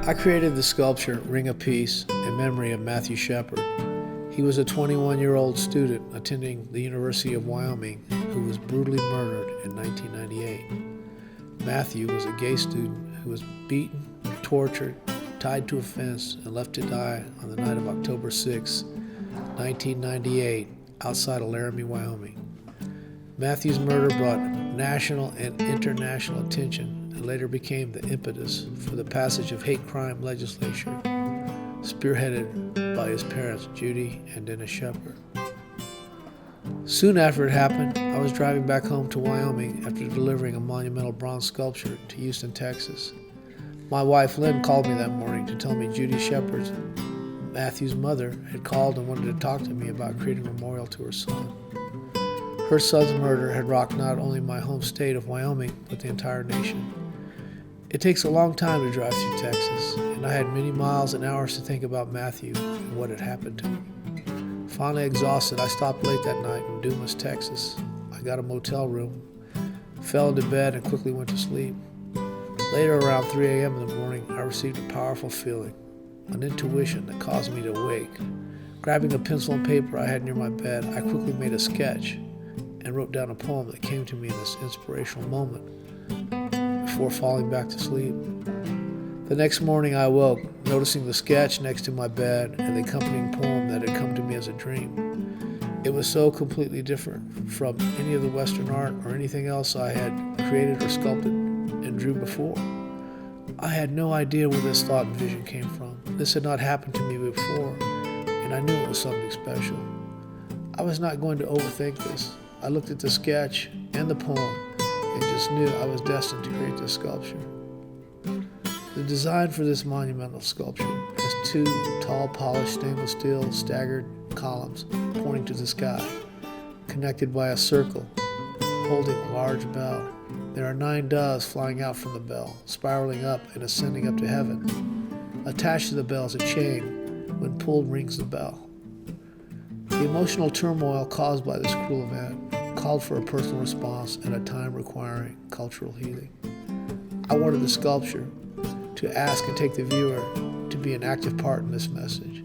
I created the sculpture Ring of Peace in memory of Matthew Shepard. He was a 21-year-old student attending the University of Wyoming who was brutally murdered in 1998. Matthew was a gay student who was beaten, tortured, tied to a fence, and left to die on the night of October 6, 1998, outside of Laramie, Wyoming. Matthew's murder brought national and international attention and later became the impetus for the passage of hate crime legislation, spearheaded by his parents, Judy and Dennis Shepard. Soon after it happened, I was driving back home to Wyoming after delivering a monumental bronze sculpture to Houston, Texas. My wife, Lynn, called me that morning to tell me Judy Shepard, Matthew's mother, had called and wanted to talk to me about creating a memorial to her son. Her son's murder had rocked not only my home state of Wyoming, but the entire nation. It takes a long time to drive through Texas, and I had many miles and hours to think about Matthew and what had happened to him. Finally exhausted, I stopped late that night in Dumas, Texas. I got a motel room, fell into bed, and quickly went to sleep. Later, around 3 a.m. in the morning, I received a powerful feeling, an intuition that caused me to awake. Grabbing a pencil and paper I had near my bed, I quickly made a sketch and wrote down a poem that came to me in this inspirational moment before falling back to sleep. The next morning I awoke, noticing the sketch next to my bed and the accompanying poem that had come to me as a dream. It was so completely different from any of the Western art or anything else I had created or sculpted and drew before. I had no idea where this thought and vision came from. This had not happened to me before, and I knew it was something special. I was not going to overthink this. I looked at the sketch and the poem and just knew I was destined to create this sculpture. The design for this monumental sculpture has two tall, polished stainless steel staggered columns pointing to the sky, connected by a circle holding a large bell. There are 9 doves flying out from the bell, spiraling up and ascending up to heaven. Attached to the bell is a chain. When pulled, rings the bell. The emotional turmoil caused by this cruel event called for a personal response at a time requiring cultural healing. I wanted the sculpture to ask and take the viewer to be an active part in this message.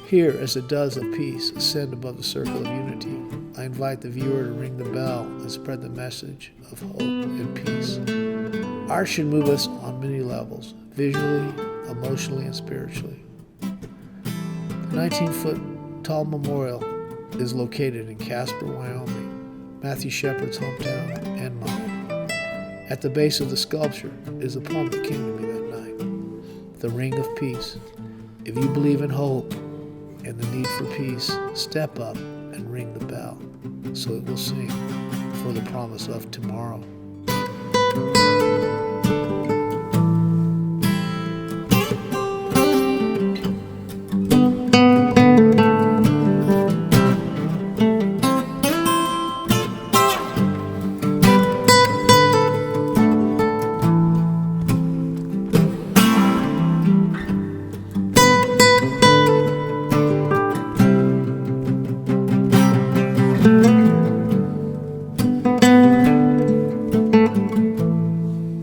Here, as the doves of peace ascend above the circle of unity, I invite the viewer to ring the bell and spread the message of hope and peace. Art should move us on many levels, visually, emotionally, and spiritually. The 19-foot tall memorial is located in Casper, Wyoming, Matthew Shepard's hometown and mine. At the base of the sculpture is a poem that came to me that night, The Ring of Peace. If you believe in hope and the need for peace, step up and ring the bell, so it will sing for the promise of tomorrow.